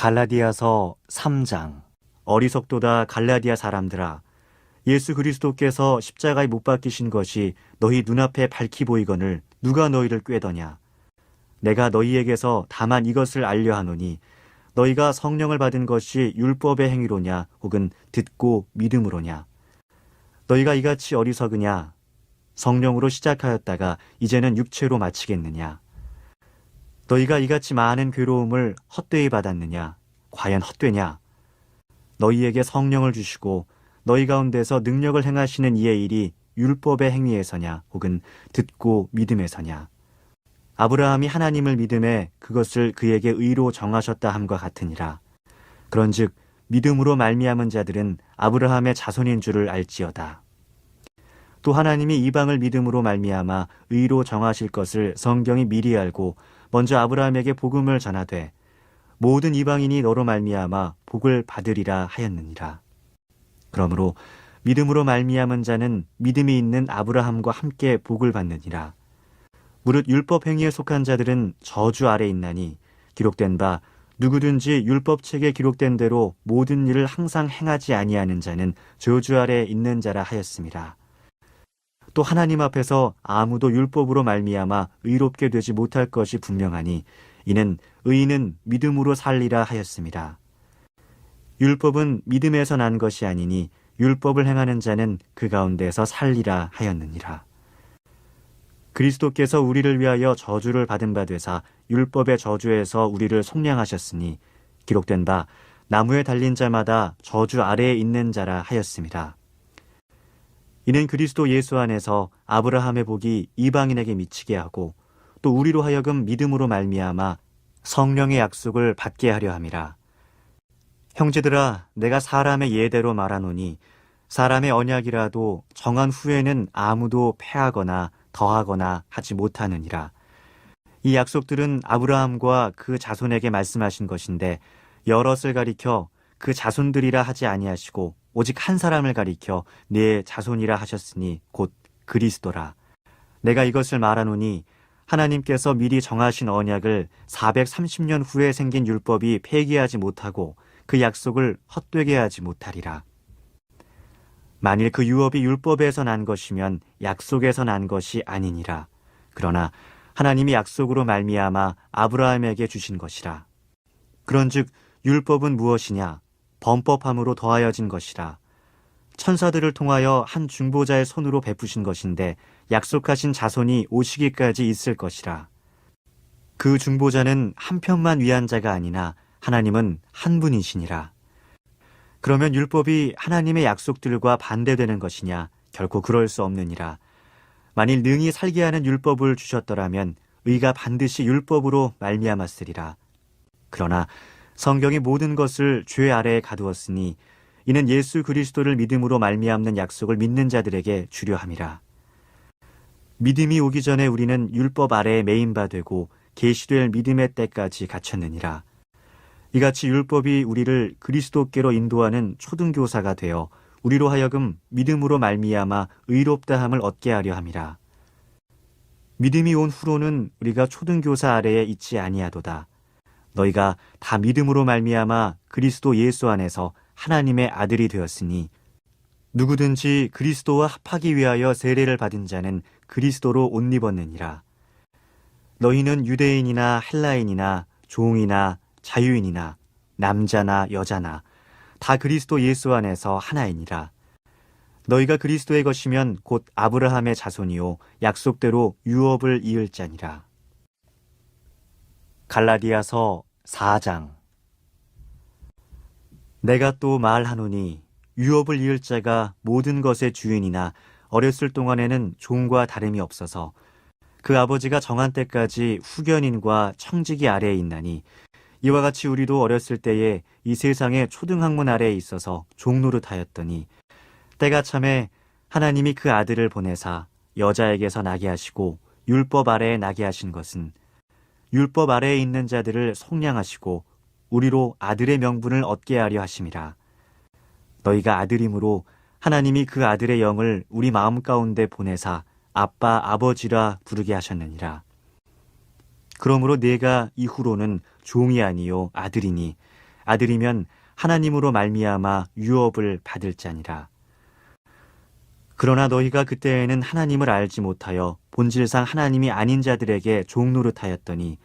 갈라디아서 3장. 어리석도다 갈라디아 사람들아, 예수 그리스도께서 십자가에 못 박히신 것이 너희 눈앞에 밝히 보이거늘 누가 너희를 꾀더냐. 내가 너희에게서 다만 이것을 알려하노니 너희가 성령을 받은 것이 율법의 행위로냐 혹은 듣고 믿음으로냐. 너희가 이같이 어리석으냐. 성령으로 시작하였다가 이제는 육체로 마치겠느냐. 너희가 이같이 많은 괴로움을 헛되이 받았느냐. 과연 헛되냐. 너희에게 성령을 주시고 너희 가운데서 능력을 행하시는 이의 일이 율법의 행위에서냐 혹은 듣고 믿음에서냐. 아브라함이 하나님을 믿음에 그것을 그에게 의로 정하셨다 함과 같으니라. 그런즉 믿음으로 말미암은 자들은 아브라함의 자손인 줄을 알지어다. 또 하나님이 이방을 믿음으로 말미암아 의로 정하실 것을 성경이 미리 알고 먼저 아브라함에게 복음을 전하되 모든 이방인이 너로 말미암아 복을 받으리라 하였느니라. 그러므로 믿음으로 말미암은 자는 믿음이 있는 아브라함과 함께 복을 받느니라. 무릇 율법 행위에 속한 자들은 저주 아래 있나니 기록된 바 누구든지 율법책에 기록된 대로 모든 일을 항상 행하지 아니하는 자는 저주 아래 있는 자라 하였음이라. 또 하나님 앞에서 아무도 율법으로 말미암아 의롭게 되지 못할 것이 분명하니 이는 의인은 믿음으로 살리라 하였습니다. 율법은 믿음에서 난 것이 아니니 율법을 행하는 자는 그 가운데서 살리라 하였느니라. 그리스도께서 우리를 위하여 저주를 받은 바 되사 율법의 저주에서 우리를 속량하셨으니 기록된 바 나무에 달린 자마다 저주 아래에 있는 자라 하였습니다. 이는 그리스도 예수 안에서 아브라함의 복이 이방인에게 미치게 하고 또 우리로 하여금 믿음으로 말미암아 성령의 약속을 받게 하려 함이라. 형제들아, 내가 사람의 예대로 말하노니 사람의 언약이라도 정한 후에는 아무도 패하거나 더하거나 하지 못하느니라. 이 약속들은 아브라함과 그 자손에게 말씀하신 것인데 여럿을 가리켜 그 자손들이라 하지 아니하시고 오직 한 사람을 가리켜 네 자손이라 하셨으니 곧 그리스도라. 내가 이것을 말하노니 하나님께서 미리 정하신 언약을 430년 후에 생긴 율법이 폐기하지 못하고 그 약속을 헛되게 하지 못하리라. 만일 그 유업이 율법에서 난 것이면 약속에서 난 것이 아니니라. 그러나 하나님이 약속으로 말미암아 아브라함에게 주신 것이라. 그런즉 율법은 무엇이냐? 범법함으로 더하여진 것이라. 천사들을 통하여 한 중보자의 손으로 베푸신 것인데 약속하신 자손이 오시기까지 있을 것이라. 그 중보자는 한 편만 위한 자가 아니나 하나님은 한 분이시니라. 그러면 율법이 하나님의 약속들과 반대되는 것이냐? 결코 그럴 수 없느니라. 만일 능히 살게 하는 율법을 주셨더라면 의가 반드시 율법으로 말미암았으리라. 그러나 성경이 모든 것을 죄 아래에 가두었으니 이는 예수 그리스도를 믿음으로 말미암는 약속을 믿는 자들에게 주려 함이라. 믿음이 오기 전에 우리는 율법 아래에 매인 바 되고 계시될 믿음의 때까지 갇혔느니라. 이같이 율법이 우리를 그리스도께로 인도하는 초등교사가 되어 우리로 하여금 믿음으로 말미암아 의롭다함을 얻게 하려 함이라. 믿음이 온 후로는 우리가 초등교사 아래에 있지 아니하도다. 너희가 다 믿음으로 말미암아 그리스도 예수 안에서 하나님의 아들이 되었으니 누구든지 그리스도와 합하기 위하여 세례를 받은 자는 그리스도로 옷 입었느니라. 너희는 유대인이나 헬라인이나 종이나 자유인이나 남자나 여자나 다 그리스도 예수 안에서 하나이니라. 너희가 그리스도의 것이면 곧 아브라함의 자손이요 약속대로 유업을 이을 자니라. 갈라디아서 4장. 내가 또 말하노니 유업을 이을 자가 모든 것의 주인이나 어렸을 동안에는 종과 다름이 없어서 그 아버지가 정한 때까지 후견인과 청지기 아래에 있나니 이와 같이 우리도 어렸을 때에 이 세상의 초등학문 아래에 있어서 종노릇하였더니 때가 참에 하나님이 그 아들을 보내사 여자에게서 나게 하시고 율법 아래에 나게 하신 것은 율법 아래에 있는 자들을 속량하시고 우리로 아들의 명분을 얻게 하려 하심이라. 너희가 아들이므로 하나님이 그 아들의 영을 우리 마음 가운데 보내사 아빠 아버지라 부르게 하셨느니라. 그러므로 내가 이후로는 종이 아니요 아들이니 아들이면 하나님으로 말미암아 유업을 받을 자니라. 그러나 너희가 그때에는 하나님을 알지 못하여 본질상 하나님이 아닌 자들에게 종노릇하였더니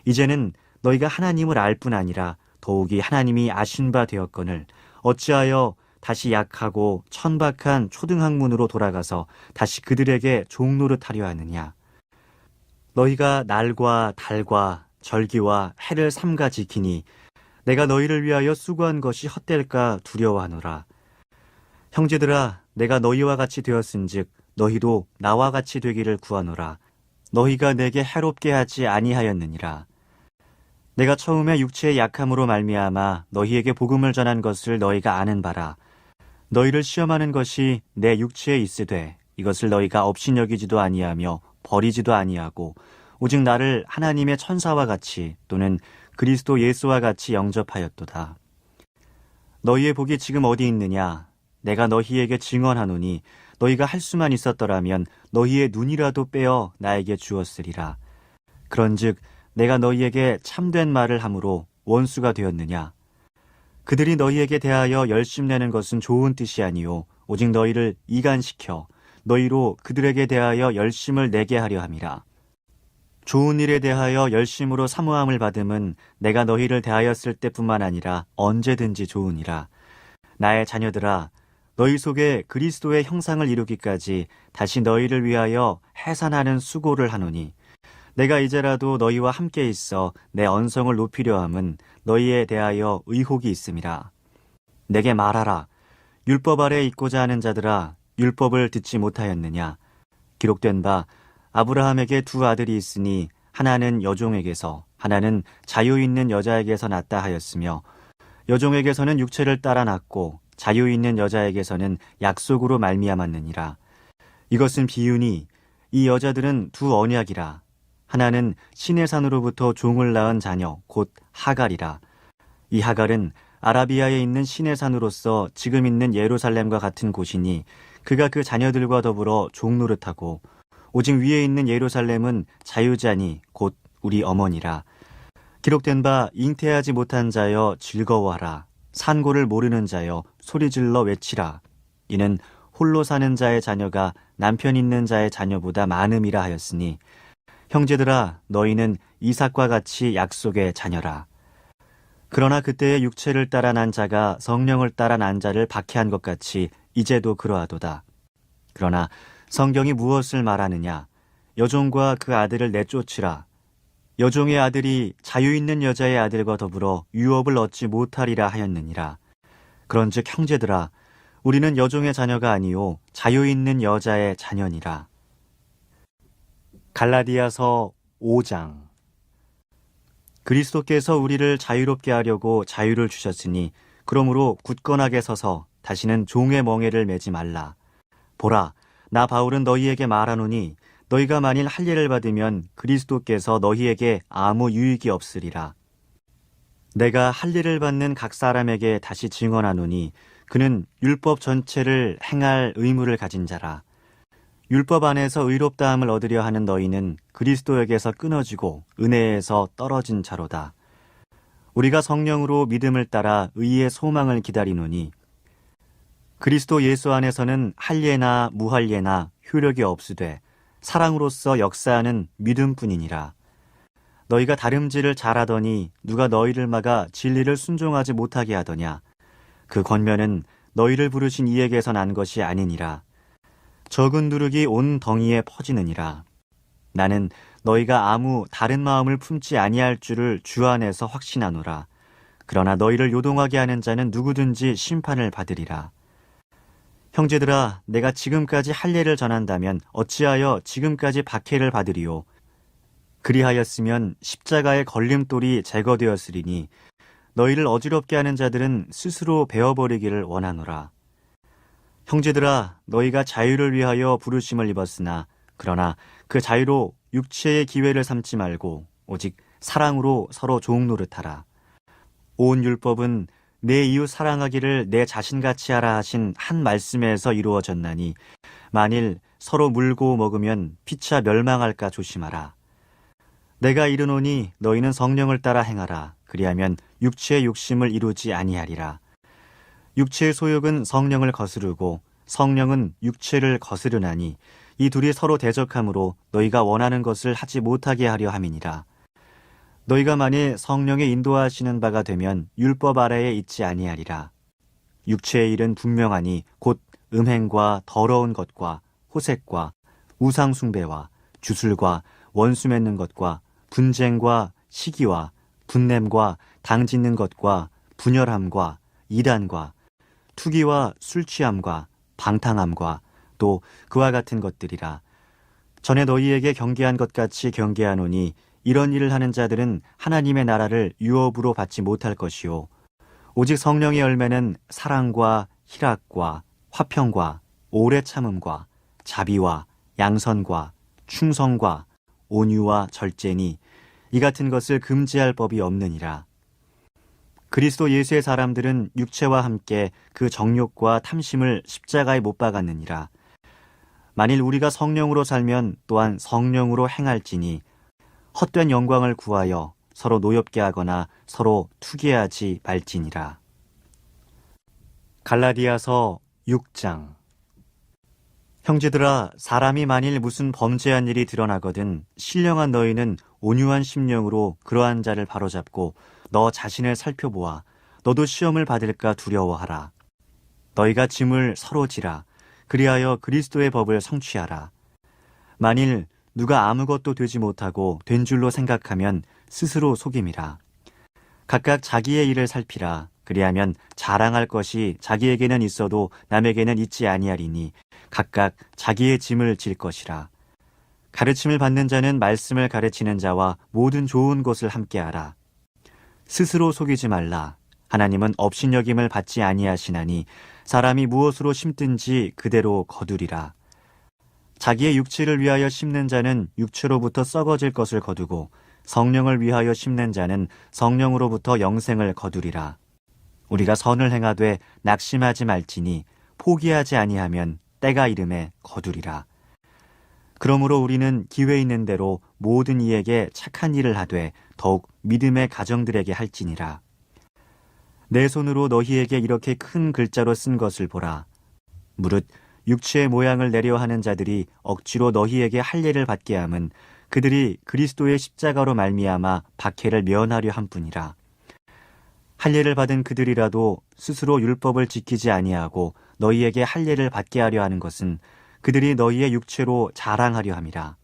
이제는 너희가 하나님을 알 뿐 아니라 더욱이 하나님이 아신 바 되었거늘 어찌하여 다시 약하고 천박한 초등학문으로 돌아가서 다시 그들에게 종노릇하려 하느냐. 너희가 날과 달과 절기와 해를 삼가 지키니 내가 너희를 위하여 수고한 것이 헛될까 두려워하노라. 형제들아, 내가 너희와 같이 되었은즉 너희도 나와 같이 되기를 구하노라. 너희가 내게 해롭게 하지 아니하였느니라. 내가 처음에 육체의 약함으로 말미암아 너희에게 복음을 전한 것을 너희가 아는 바라. 너희를 시험하는 것이 내 육체에 있으되 이것을 너희가 업신여기지도 아니하며 버리지도 아니하고 오직 나를 하나님의 천사와 같이 또는 그리스도 예수와 같이 영접하였도다. 너희의 복이 지금 어디 있느냐? 내가 너희에게 증언하노니 너희가 할 수만 있었더라면 너희의 눈이라도 빼어 나에게 주었으리라. 그런즉 내가 너희에게 참된 말을 함으로 원수가 되었느냐? 그들이 너희에게 대하여 열심내는 것은 좋은 뜻이 아니요 오직 너희를 이간시켜 너희로 그들에게 대하여 열심을 내게 하려 함이라. 좋은 일에 대하여 열심으로 사모함을 받음은 내가 너희를 대하였을 때뿐만 아니라 언제든지 좋으니라. 나의 자녀들아, 너희 속에 그리스도의 형상을 이루기까지 다시 너희를 위하여 해산하는 수고를 하노니 내가 이제라도 너희와 함께 있어 내 언성을 높이려 함은 너희에 대하여 의혹이 있음이라. 내게 말하라. 율법 아래 있고자 하는 자들아, 율법을 듣지 못하였느냐? 기록된 바 아브라함에게 두 아들이 있으니 하나는 여종에게서 하나는 자유 있는 여자에게서 났다 하였으며 여종에게서는 육체를 따라 났고 자유 있는 여자에게서는 약속으로 말미암았느니라. 이것은 비유니 이 여자들은 두 언약이라. 하나는 신의 산으로부터 종을 낳은 자녀 곧 하갈이라. 이 하갈은 아라비아에 있는 신의 산으로서 지금 있는 예루살렘과 같은 곳이니 그가 그 자녀들과 더불어 종노릇하고 오직 위에 있는 예루살렘은 자유자니 곧 우리 어머니라. 기록된 바 잉태하지 못한 자여 즐거워하라. 산고를 모르는 자여 소리질러 외치라. 이는 홀로 사는 자의 자녀가 남편 있는 자의 자녀보다 많음이라 하였으니 형제들아, 너희는 이삭과 같이 약속의 자녀라. 그러나 그때의 육체를 따라 난 자가 성령을 따라 난 자를 박해한 것 같이 이제도 그러하도다. 그러나 성경이 무엇을 말하느냐? 여종과 그 아들을 내쫓으라. 여종의 아들이 자유 있는 여자의 아들과 더불어 유업을 얻지 못하리라 하였느니라. 그런즉 형제들아, 우리는 여종의 자녀가 아니요 자유 있는 여자의 자녀니라. 갈라디아서 5장. 그리스도께서 우리를 자유롭게 하려고 자유를 주셨으니 그러므로 굳건하게 서서 다시는 종의 멍에를 매지 말라. 보라, 나 바울은 너희에게 말하노니 너희가 만일 할례를 받으면 그리스도께서 너희에게 아무 유익이 없으리라. 내가 할례를 받는 각 사람에게 다시 증언하노니 그는 율법 전체를 행할 의무를 가진 자라. 율법 안에서 의롭다함을 얻으려 하는 너희는 그리스도에게서 끊어지고 은혜에서 떨어진 자로다. 우리가 성령으로 믿음을 따라 의의 소망을 기다리노니 그리스도 예수 안에서는 할례나 무할례나 효력이 없으되 사랑으로서 역사하는 믿음뿐이니라. 너희가 다름질을 잘하더니 누가 너희를 막아 진리를 순종하지 못하게 하더냐? 그 권면은 너희를 부르신 이에게서 난 것이 아니니라. 적은 누룩이 온 덩이에 퍼지느니라. 나는 너희가 아무 다른 마음을 품지 아니할 줄을 주 안에서 확신하노라. 그러나 너희를 요동하게 하는 자는 누구든지 심판을 받으리라. 형제들아, 내가 지금까지 할례를 전한다면 어찌하여 지금까지 박해를 받으리요? 그리하였으면 십자가의 걸림돌이 제거되었으리니 너희를 어지럽게 하는 자들은 스스로 베어버리기를 원하노라. 형제들아, 너희가 자유를 위하여 부르심을 입었으나 그러나 그 자유로 육체의 기회를 삼지 말고 오직 사랑으로 서로 종노릇하라. 온 율법은 내 이웃 사랑하기를 내 자신같이 하라 하신 한 말씀에서 이루어졌나니 만일 서로 물고 먹으면 피차 멸망할까 조심하라. 내가 이르노니 너희는 성령을 따라 행하라. 그리하면 육체의 욕심을 이루지 아니하리라. 육체의 소욕은 성령을 거스르고 성령은 육체를 거스르나니 이 둘이 서로 대적함으로 너희가 원하는 것을 하지 못하게 하려 함이니라. 너희가 만일 성령의 인도하시는 바가 되면 율법 아래에 있지 아니하리라. 육체의 일은 분명하니 곧 음행과 더러운 것과 호색과 우상 숭배와 주술과 원수 맺는 것과 분쟁과 시기와 분냄과 당 짓는 것과 분열함과 이단과 투기와 술 취함과 방탕함과 또 그와 같은 것들이라. 전에 너희에게 경계한 것 같이 경계하노니 이런 일을 하는 자들은 하나님의 나라를 유업으로 받지 못할 것이요 오직 성령의 열매는 사랑과 희락과 화평과 오래 참음과 자비와 양선과 충성과 온유와 절제니 이 같은 것을 금지할 법이 없느니라. 그리스도 예수의 사람들은 육체와 함께 그 정욕과 탐심을 십자가에 못 박았느니라. 만일 우리가 성령으로 살면 또한 성령으로 행할지니 헛된 영광을 구하여 서로 노엽게 하거나 서로 투기하지 말지니라. 갈라디아서 6장. 형제들아, 사람이 만일 무슨 범죄한 일이 드러나거든 신령한 너희는 온유한 심령으로 그러한 자를 바로잡고 너 자신을 살펴보아 너도 시험을 받을까 두려워하라. 너희가 짐을 서로 지라. 그리하여 그리스도의 법을 성취하라. 만일 누가 아무것도 되지 못하고 된 줄로 생각하면 스스로 속임이라. 각각 자기의 일을 살피라. 그리하면 자랑할 것이 자기에게는 있어도 남에게는 있지 아니하리니 각각 자기의 짐을 질 것이라. 가르침을 받는 자는 말씀을 가르치는 자와 모든 좋은 것을 함께하라. 스스로 속이지 말라. 하나님은 업신여김을 받지 아니하시나니 사람이 무엇으로 심든지 그대로 거두리라. 자기의 육체를 위하여 심는 자는 육체로부터 썩어질 것을 거두고 성령을 위하여 심는 자는 성령으로부터 영생을 거두리라. 우리가 선을 행하되 낙심하지 말지니 포기하지 아니하면 때가 이름에 거두리라. 그러므로 우리는 기회 있는 대로 모든 이에게 착한 일을 하되 더욱 믿음의 가정들에게 할지니라. 내 손으로 너희에게 이렇게 큰 글자로 쓴 것을 보라. 무릇 육체의 모양을 내려 하는 자들이 억지로 너희에게 할례를 받게 함은 그들이 그리스도의 십자가로 말미암아 박해를 면하려 함뿐이라. 할례를 받은 그들이라도 스스로 율법을 지키지 아니하고 너희에게 할례를 받게 하려 하는 것은 그들이 너희의 육체로 자랑하려 함이라.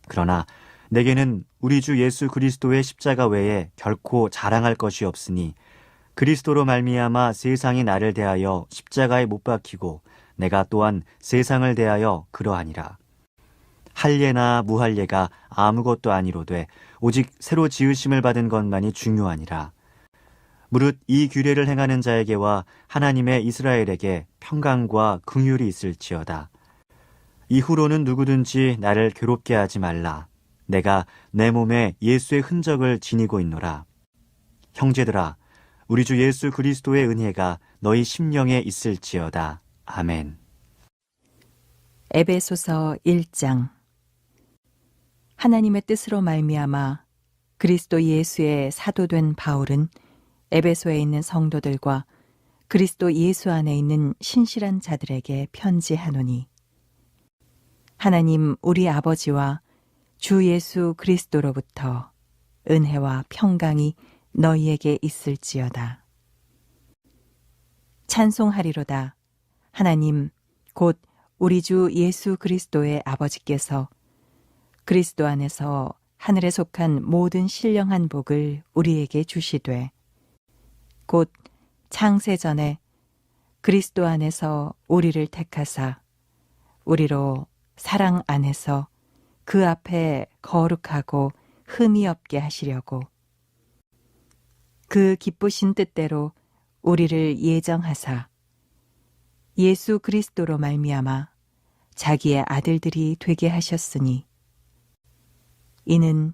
그러나 내게는 우리 주 예수 그리스도의 십자가 외에 결코 자랑할 것이 없으니 그리스도로 말미암아 세상이 나를 대하여 십자가에 못 박히고 내가 또한 세상을 대하여 그러하니라. 할례나 무할례가 아무것도 아니로되 오직 새로 지으심을 받은 것만이 중요하니라. 무릇 이 규례를 행하는 자에게와 하나님의 이스라엘에게 평강과 긍휼이 있을지어다. 이후로는 누구든지 나를 괴롭게 하지 말라. 내가 내 몸에 예수의 흔적을 지니고 있노라. 형제들아, 우리 주 예수 그리스도의 은혜가 너희 심령에 있을지어다. 아멘. 에베소서 1장. 하나님의 뜻으로 말미암아 그리스도 예수의 사도된 바울은 에베소에 있는 성도들과 그리스도 예수 안에 있는 신실한 자들에게 편지하노니 하나님 우리 아버지와 주 예수 그리스도로부터 은혜와 평강이 너희에게 있을지어다. 찬송하리로다. 하나님 곧 우리 주 예수 그리스도의 아버지께서 그리스도 안에서 하늘에 속한 모든 신령한 복을 우리에게 주시되 곧 창세전에 그리스도 안에서 우리를 택하사 우리로 사랑 안에서 그 앞에 거룩하고 흠이 없게 하시려고 그 기쁘신 뜻대로 우리를 예정하사 예수 그리스도로 말미암아 자기의 아들들이 되게 하셨으니 이는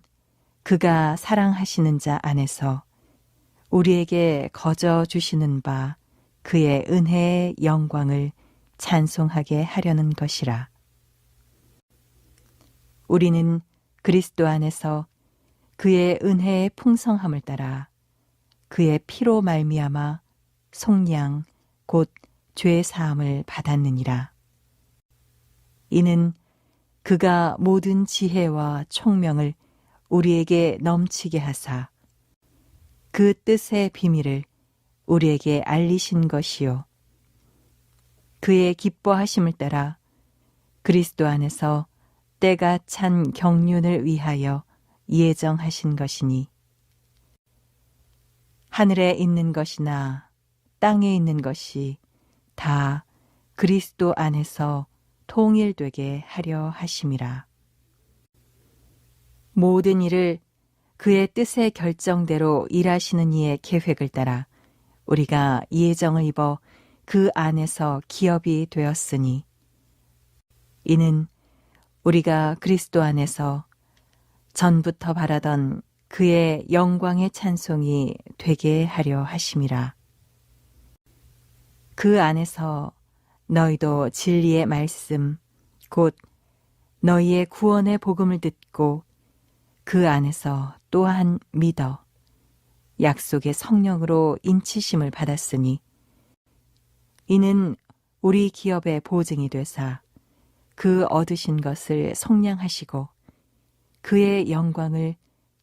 그가 사랑하시는 자 안에서 우리에게 거저 주시는 바 그의 은혜의 영광을 찬송하게 하려는 것이라. 우리는 그리스도 안에서 그의 은혜의 풍성함을 따라 그의 피로 말미암아 속량 곧 죄 사함을 받았느니라. 이는 그가 모든 지혜와 총명을 우리에게 넘치게 하사 그 뜻의 비밀을 우리에게 알리신 것이요 그의 기뻐하심을 따라 그리스도 안에서 때가 찬 경륜을 위하여 예정하신 것이니 하늘에 있는 것이나 땅에 있는 것이 다 그리스도 안에서 통일되게 하려 하심이라. 모든 일을 그의 뜻의 결정대로 일하시는 이의 계획을 따라 우리가 예정을 입어 그 안에서 기업이 되었으니 이는 우리가 그리스도 안에서 전부터 바라던 그의 영광의 찬송이 되게 하려 하심이라. 그 안에서 너희도 진리의 말씀 곧 너희의 구원의 복음을 듣고 그 안에서 또한 믿어 약속의 성령으로 인치심을 받았으니 이는 우리 기업의 보증이 되사 그 얻으신 것을 속량하시고 그의 영광을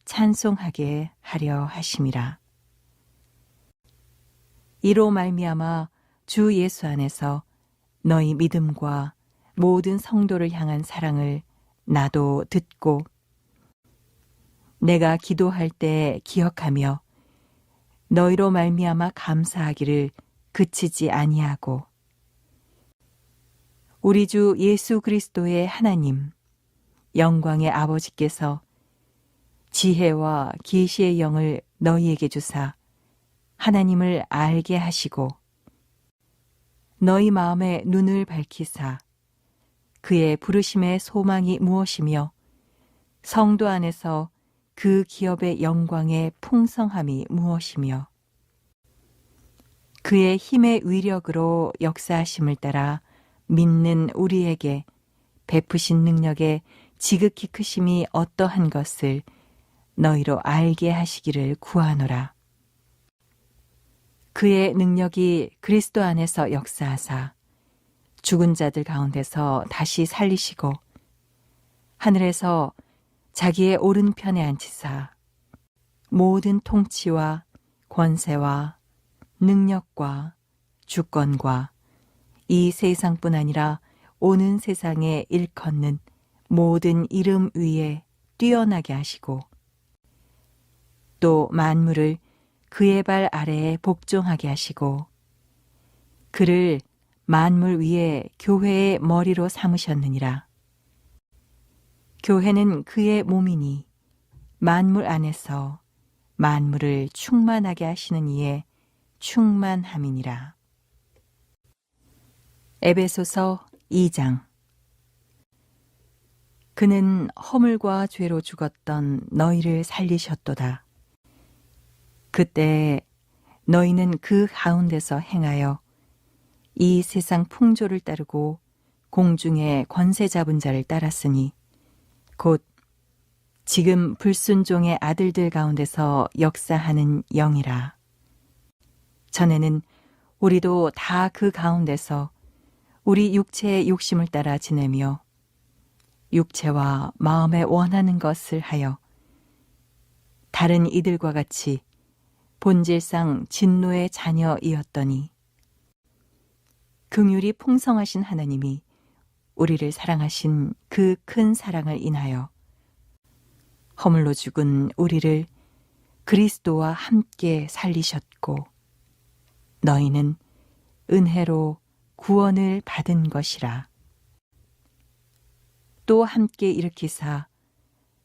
찬송하게 하려 하심이라. 이로 말미암아 주 예수 안에서 너희 믿음과 모든 성도를 향한 사랑을 나도 듣고 내가 기도할 때 기억하며 너희로 말미암아 감사하기를 그치지 아니하고 우리 주 예수 그리스도의 하나님 영광의 아버지께서 지혜와 계시의 영을 너희에게 주사 하나님을 알게 하시고 너희 마음의 눈을 밝히사 그의 부르심의 소망이 무엇이며 성도 안에서 그 기업의 영광의 풍성함이 무엇이며 그의 힘의 위력으로 역사하심을 따라 믿는 우리에게 베푸신 능력의 지극히 크심이 어떠한 것을 너희로 알게 하시기를 구하노라. 그의 능력이 그리스도 안에서 역사하사 죽은 자들 가운데서 다시 살리시고 하늘에서 자기의 오른편에 앉히사 모든 통치와 권세와 능력과 주권과 이 세상뿐 아니라 오는 세상에 일컫는 모든 이름 위에 뛰어나게 하시고 또 만물을 그의 발 아래에 복종하게 하시고 그를 만물 위에 교회의 머리로 삼으셨느니라. 교회는 그의 몸이니 만물 안에서 만물을 충만하게 하시는 이의 충만함이니라. 에베소서 2장. 그는 허물과 죄로 죽었던 너희를 살리셨도다. 그때 너희는 그 가운데서 행하여 이 세상 풍조를 따르고 공중의 권세 잡은 자를 따랐으니 곧 지금 불순종의 아들들 가운데서 역사하는 영이라. 전에는 우리도 다 그 가운데서 우리 육체의 욕심을 따라 지내며 육체와 마음에 원하는 것을 하여 다른 이들과 같이 본질상 진노의 자녀이었더니 긍휼이 풍성하신 하나님이 우리를 사랑하신 그 큰 사랑을 인하여 허물로 죽은 우리를 그리스도와 함께 살리셨고 너희는 은혜로 구원을 받은 것이라. 또 함께 일으키사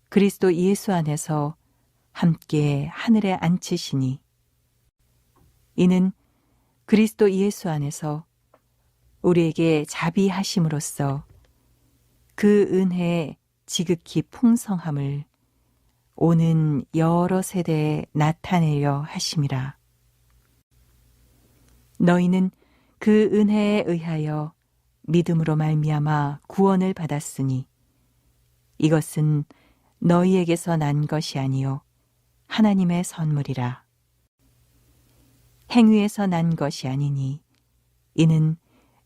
그리스도 예수 안에서 함께 하늘에 앉히시니 이는 그리스도 예수 안에서 우리에게 자비하심으로써 그 은혜의 지극히 풍성함을 오는 여러 세대에 나타내려 하심이라. 너희는 그 은혜에 의하여 믿음으로 말미암아 구원을 받았으니 이것은 너희에게서 난 것이 아니요 하나님의 선물이라. 행위에서 난 것이 아니니 이는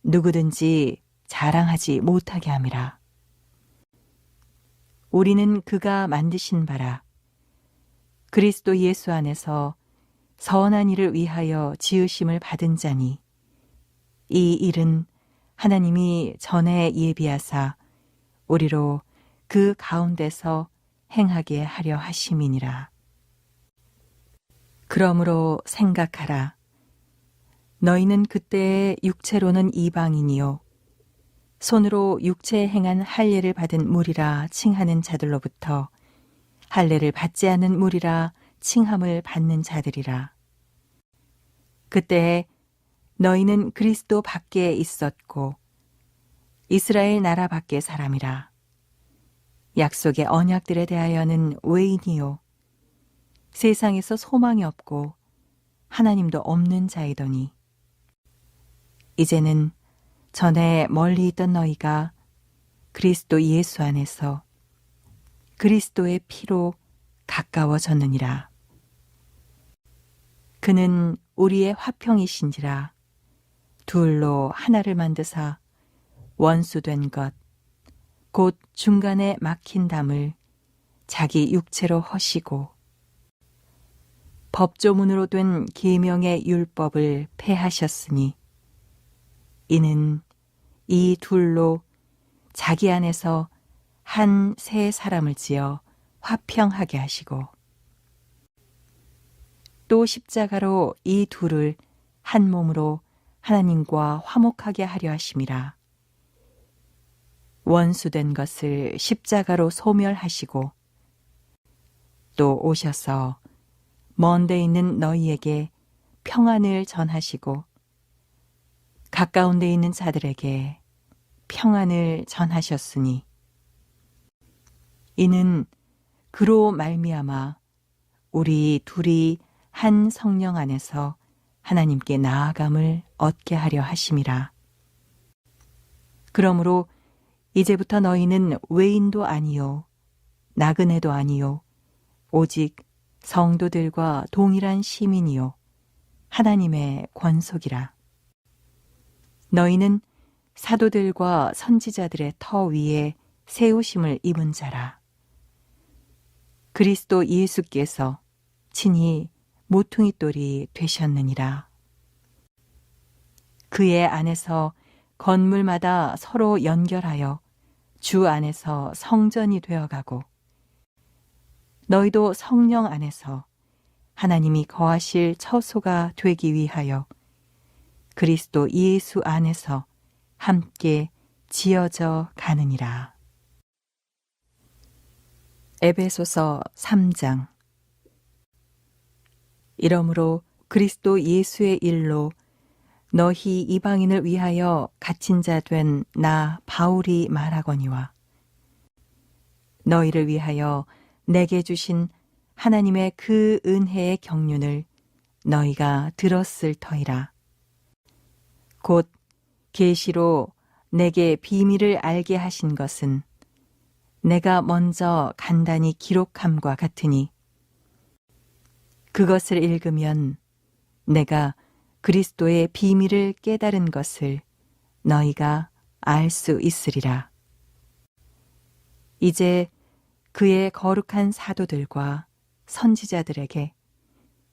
누구든지 자랑하지 못하게 함이라. 우리는 그가 만드신 바라 그리스도 예수 안에서 선한 일을 위하여 지으심을 받은 자니 이 일은 하나님이 전에 예비하사 우리로 그 가운데서 행하게 하려 하심이니라. 그러므로 생각하라. 너희는 그때의 육체로는 이방인이요 손으로 육체에 행한 할례를 받은 무리라 칭하는 자들로부터 할례를 받지 않은 무리라 칭함을 받는 자들이라. 그때에 너희는 그리스도 밖에 있었고 이스라엘 나라 밖의 사람이라. 약속의 언약들에 대하여는 외인이요 세상에서 소망이 없고 하나님도 없는 자이더니 이제는 전에 멀리 있던 너희가 그리스도 예수 안에서 그리스도의 피로 가까워졌느니라. 그는 우리의 화평이신지라 둘로 하나를 만드사 원수된 것 곧 중간에 막힌 담을 자기 육체로 허시고 법조문으로 된 계명의 율법을 폐하셨으니 이는 이 둘로 자기 안에서 한 새 사람을 지어 화평하게 하시고 또 십자가로 이 둘을 한 몸으로 하나님과 화목하게 하려 하심이라. 원수된 것을 십자가로 소멸하시고 또 오셔서 먼 데 있는 너희에게 평안을 전하시고 가까운 데 있는 자들에게 평안을 전하셨으니 이는 그로 말미암아 우리 둘이 한 성령 안에서 하나님께 나아감을 얻게 하려 하심이라. 그러므로 이제부터 너희는 외인도 아니요 나그네도 아니요 오직 성도들과 동일한 시민이요 하나님의 권속이라. 너희는 사도들과 선지자들의 터 위에 세우심을 입은 자라. 그리스도 예수께서 친히 모퉁이 돌이 되셨느니라. 그의 안에서 건물마다 서로 연결하여 주 안에서 성전이 되어가고 너희도 성령 안에서 하나님이 거하실 처소가 되기 위하여 그리스도 예수 안에서 함께 지어져 가느니라. 에베소서 3장. 이러므로 그리스도 예수의 일로 너희 이방인을 위하여 갇힌 자 된 나 바울이 말하거니와 너희를 위하여 내게 주신 하나님의 그 은혜의 경륜을 너희가 들었을 터이라. 곧 계시로 내게 비밀을 알게 하신 것은 내가 먼저 간단히 기록함과 같으니 그것을 읽으면 내가 그리스도의 비밀을 깨달은 것을 너희가 알 수 있으리라. 이제 그의 거룩한 사도들과 선지자들에게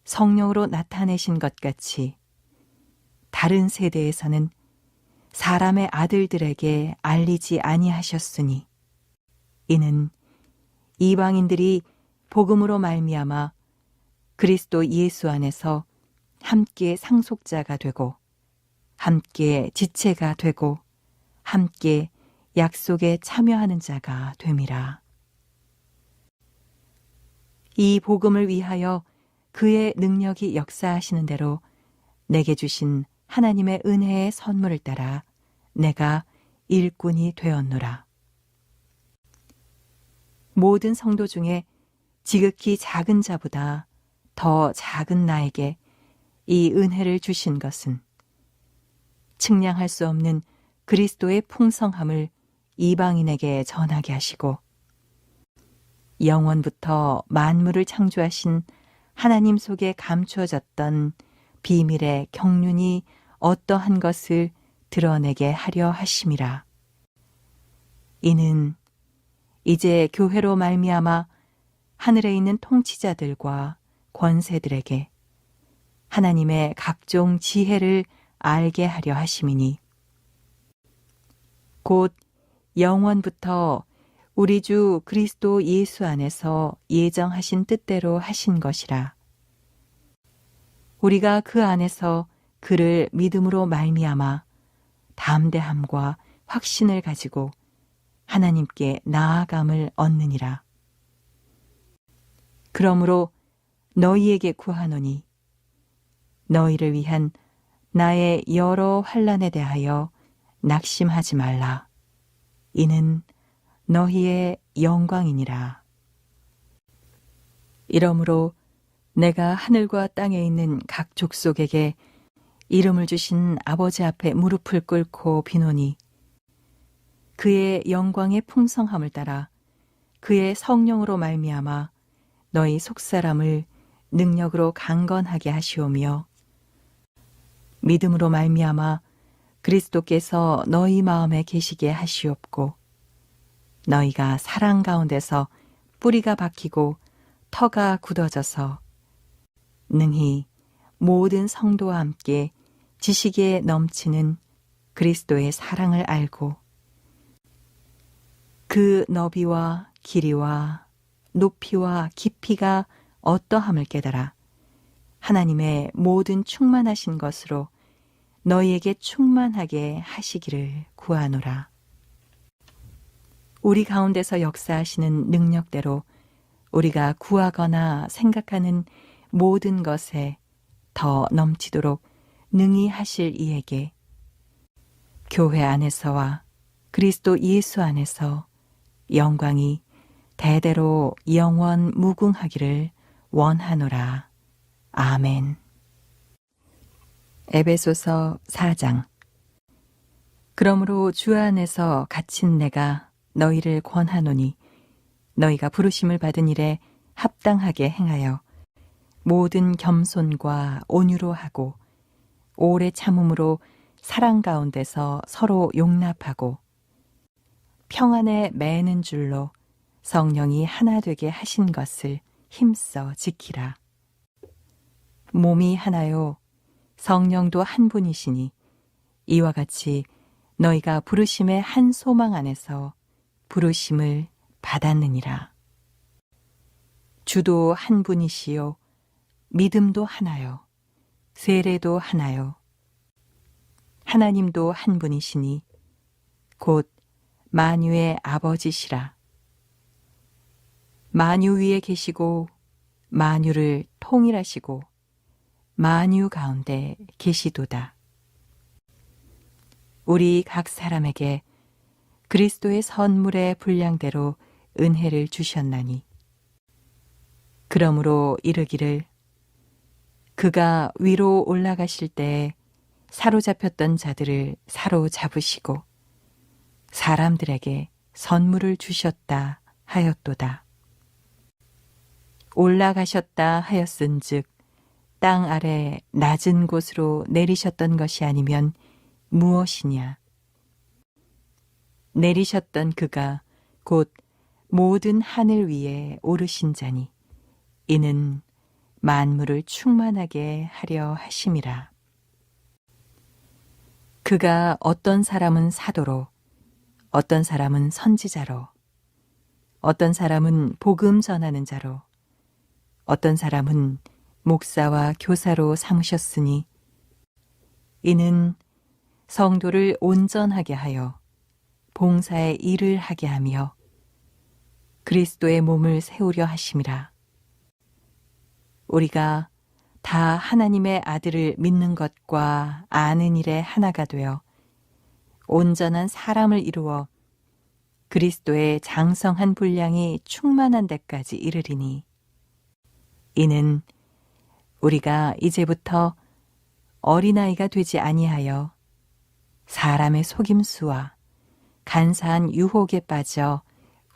성령으로 나타내신 것 같이 다른 세대에서는 사람의 아들들에게 알리지 아니하셨으니 이는 이방인들이 복음으로 말미암아 그리스도 예수 안에서 함께 상속자가 되고 함께 지체가 되고 함께 약속에 참여하는 자가 됨이라. 이 복음을 위하여 그의 능력이 역사하시는 대로 내게 주신 하나님의 은혜의 선물을 따라 내가 일꾼이 되었노라. 모든 성도 중에 지극히 작은 자보다 더 작은 나에게 이 은혜를 주신 것은 측량할 수 없는 그리스도의 풍성함을 이방인에게 전하게 하시고 영원부터 만물을 창조하신 하나님 속에 감추어졌던 비밀의 경륜이 어떠한 것을 드러내게 하려 하심이라. 이는 이제 교회로 말미암아 하늘에 있는 통치자들과 권세들에게 하나님의 각종 지혜를 알게 하려 하심이니 곧 영원부터 우리 주 그리스도 예수 안에서 예정하신 뜻대로 하신 것이라. 우리가 그 안에서 그를 믿음으로 말미암아 담대함과 확신을 가지고 하나님께 나아감을 얻느니라. 그러므로 너희에게 구하노니 너희를 위한 나의 여러 환난에 대하여 낙심하지 말라. 이는 너희의 영광이니라. 이러므로 내가 하늘과 땅에 있는 각 족속에게 이름을 주신 아버지 앞에 무릎을 꿇고 비노니 그의 영광의 풍성함을 따라 그의 성령으로 말미암아 너희 속사람을 능력으로 강건하게 하시오며 믿음으로 말미암아 그리스도께서 너희 마음에 계시게 하시옵고 너희가 사랑 가운데서 뿌리가 박히고 터가 굳어져서 능히 모든 성도와 함께 지식에 넘치는 그리스도의 사랑을 알고 그 너비와 길이와 높이와 깊이가 어떠함을 깨달아 하나님의 모든 충만하신 것으로 너희에게 충만하게 하시기를 구하노라. 우리 가운데서 역사하시는 능력대로 우리가 구하거나 생각하는 모든 것에 더 넘치도록 능히 하실 이에게 교회 안에서와 그리스도 예수 안에서 영광이 대대로 영원 무궁하기를 원하노라. 아멘. 에베소서 4장. 그러므로 주 안에서 갇힌 내가 너희를 권하노니 너희가 부르심을 받은 일에 합당하게 행하여 모든 겸손과 온유로 하고 오래 참음으로 사랑 가운데서 서로 용납하고 평안에 매는 줄로 성령이 하나 되게 하신 것을 힘써 지키라. 몸이 하나요 성령도 한 분이시니 이와 같이 너희가 부르심의 한 소망 안에서 부르심을 받았느니라. 주도 한 분이시요 믿음도 하나요 세례도 하나요 하나님도 한 분이시니 곧 만유의 아버지시라. 만유 위에 계시고 만유를 통일하시고 만유 가운데 계시도다. 우리 각 사람에게 그리스도의 선물의 분량대로 은혜를 주셨나니 그러므로 이르기를 그가 위로 올라가실 때에 사로잡혔던 자들을 사로잡으시고 사람들에게 선물을 주셨다 하였도다. 올라가셨다 하였은즉 땅 아래 낮은 곳으로 내리셨던 것이 아니면 무엇이냐? 내리셨던 그가 곧 모든 하늘 위에 오르신 자니 이는 만물을 충만하게 하려 하심이라. 그가 어떤 사람은 사도로 어떤 사람은 선지자로 어떤 사람은 복음 전하는 자로 어떤 사람은 목사와 교사로 삼으셨으니 이는 성도를 온전하게 하여 봉사의 일을 하게 하며 그리스도의 몸을 세우려 하심이라. 우리가 다 하나님의 아들을 믿는 것과 아는 일에 하나가 되어 온전한 사람을 이루어 그리스도의 장성한 분량이 충만한 데까지 이르리니 이는 우리가 이제부터 어린아이가 되지 아니하여 사람의 속임수와 간사한 유혹에 빠져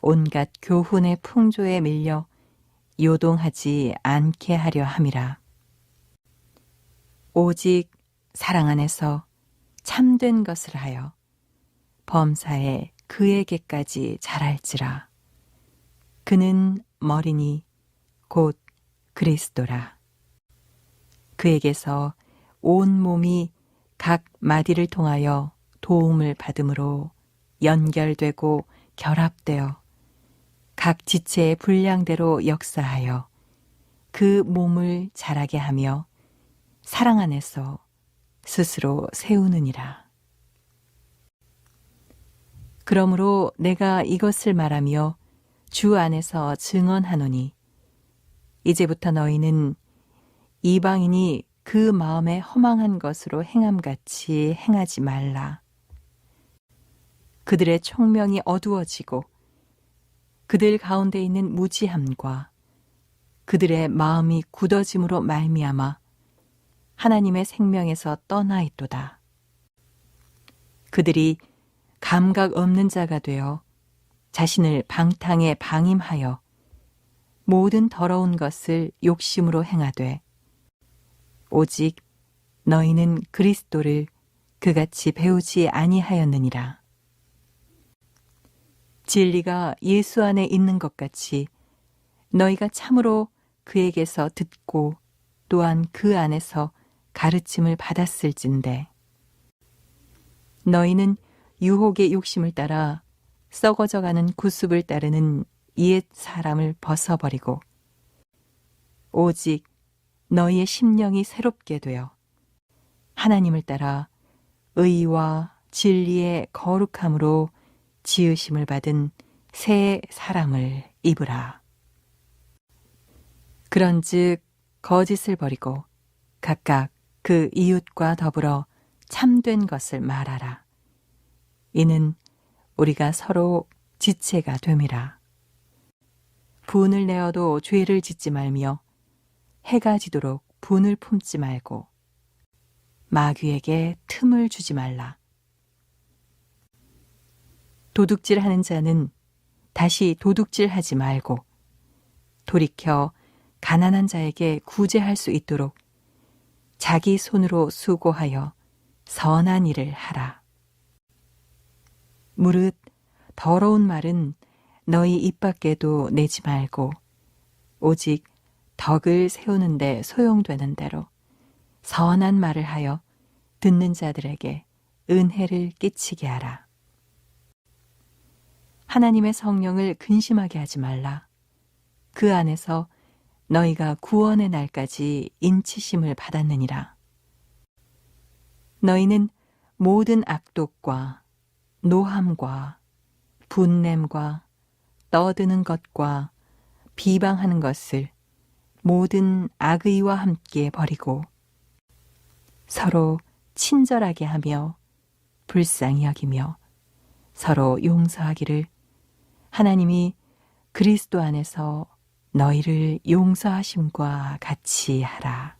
온갖 교훈의 풍조에 밀려 요동하지 않게 하려 함이라. 오직 사랑 안에서 참된 것을 하여 범사에 그에게까지 자랄지라. 그는 머리니 곧 그리스도라. 그에게서 온 몸이 각 마디를 통하여 도움을 받음으로 연결되고 결합되어 각 지체의 분량대로 역사하여 그 몸을 자라게 하며 사랑 안에서 스스로 세우느니라. 그러므로 내가 이것을 말하며 주 안에서 증언하노니 이제부터 너희는 이방인이 그 마음에 허망한 것으로 행함같이 행하지 말라. 그들의 총명이 어두워지고 그들 가운데 있는 무지함과 그들의 마음이 굳어짐으로 말미암아 하나님의 생명에서 떠나 있도다. 그들이 감각 없는 자가 되어 자신을 방탕에 방임하여 모든 더러운 것을 욕심으로 행하되 오직 너희는 그리스도를 그같이 배우지 아니하였느니라. 진리가 예수 안에 있는 것 같이 너희가 참으로 그에게서 듣고 또한 그 안에서 가르침을 받았을진데 너희는 유혹의 욕심을 따라 썩어져가는 구습을 따르는 옛 사람을 벗어버리고 오직 너희의 심령이 새롭게 되어 하나님을 따라 의와 진리의 거룩함으로 지으심을 받은 새 사람을 입으라. 그런즉 거짓을 버리고 각각 그 이웃과 더불어 참된 것을 말하라. 이는 우리가 서로 지체가 됨이라. 분을 내어도 죄를 짓지 말며 해가 지도록 분을 품지 말고 마귀에게 틈을 주지 말라. 도둑질하는 자는 다시 도둑질하지 말고 돌이켜 가난한 자에게 구제할 수 있도록 자기 손으로 수고하여 선한 일을 하라. 무릇 더러운 말은 너희 입 밖에도 내지 말고 오직 덕을 세우는데 소용되는 대로 선한 말을 하여 듣는 자들에게 은혜를 끼치게 하라. 하나님의 성령을 근심하게 하지 말라. 그 안에서 너희가 구원의 날까지 인치심을 받았느니라. 너희는 모든 악독과 노함과 분냄과 떠드는 것과 비방하는 것을 모든 악의와 함께 버리고 서로 친절하게 하며 불쌍히 여기며 서로 용서하기를 하나님이 그리스도 안에서 너희를 용서하심과 같이 하라.